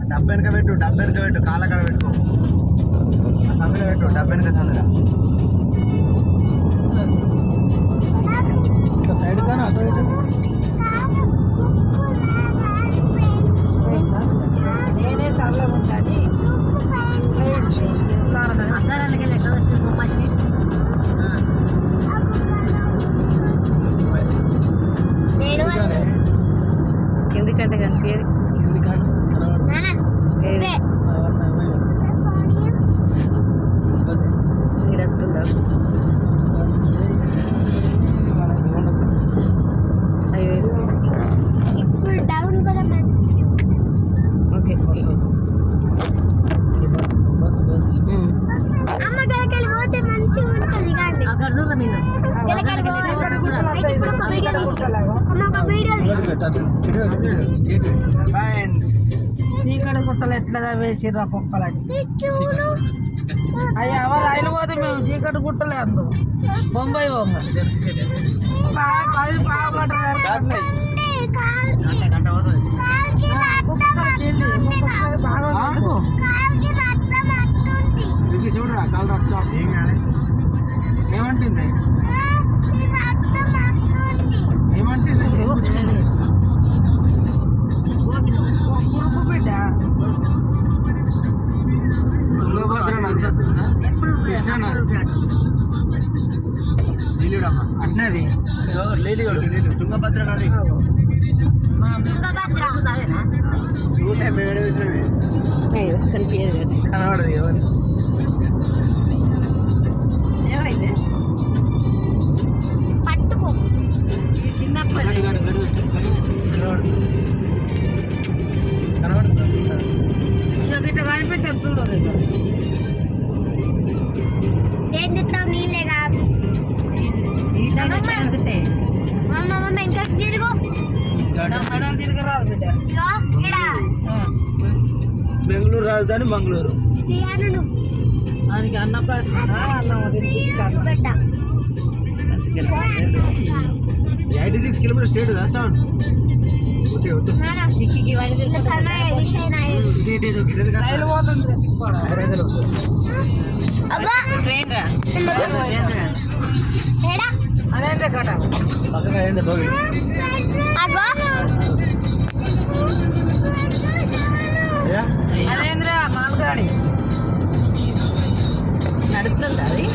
డబ్బు వెనక పెట్టు కాళ్ళ కాడ పెట్టుకో సందులో పెట్టు డబ్బు వెనక సందులో సైడ్ కానీ అటు ఇటు నేనే సర్లే ఉంటుంది అందరానికి ఎక్కడ వచ్చింది బొమ్మచ్చి ఎందుకంటే కనిపించేది ఇడత్తుందా అయ్యో ఇప్పుడు డౌన్ కూడా మంచి ఓకే అమ్మ గలకెళ్ళి పోతే మంచిగా ఉంటుంది కానీ అక్కడ చూడరా మీరు చీకటి గుట్టలు ఎట్లా వేసిర్రు ఆ పొక్కలని అయ్యా ఎవరు రైలు పోతే మేము చీకటి గుట్టలే అందు బొంబాయి బొమ్మ చూడరా కాలు రక్తం ఏమంటుంది ఏమంటుంది బిడ్డ తుంగభద్ర అట్నది తుంగభద్ర నది చూసే మేడ వేసినవి కనిపించేది కనబడదు ఎవరు ఏమైంది పట్టుకో చిన్నప్పటి ఇట్లా కనిపించారు చూడదు ఏం తెస్తావు నీళ్ళే కాదు కనిపిస్తాయి అమ్మ ఇంకా తిరుగు తిరగరాదు బిడ్డ బెంగళూరు రాజధాని మంగళూరు శ్రీయాను ఆయనకి అన్నప్రాసం అన్నం తినిపించాను బిడ్డ 86 కిలోమీటర్ స్టేట్ దాస్తాను రైలు పోతుంది ట్రైన్ రా అదేంటే కట పక్కగా ఏంది బాగు అదేంద్రా మాల్గాడి నడుపుతుంది అది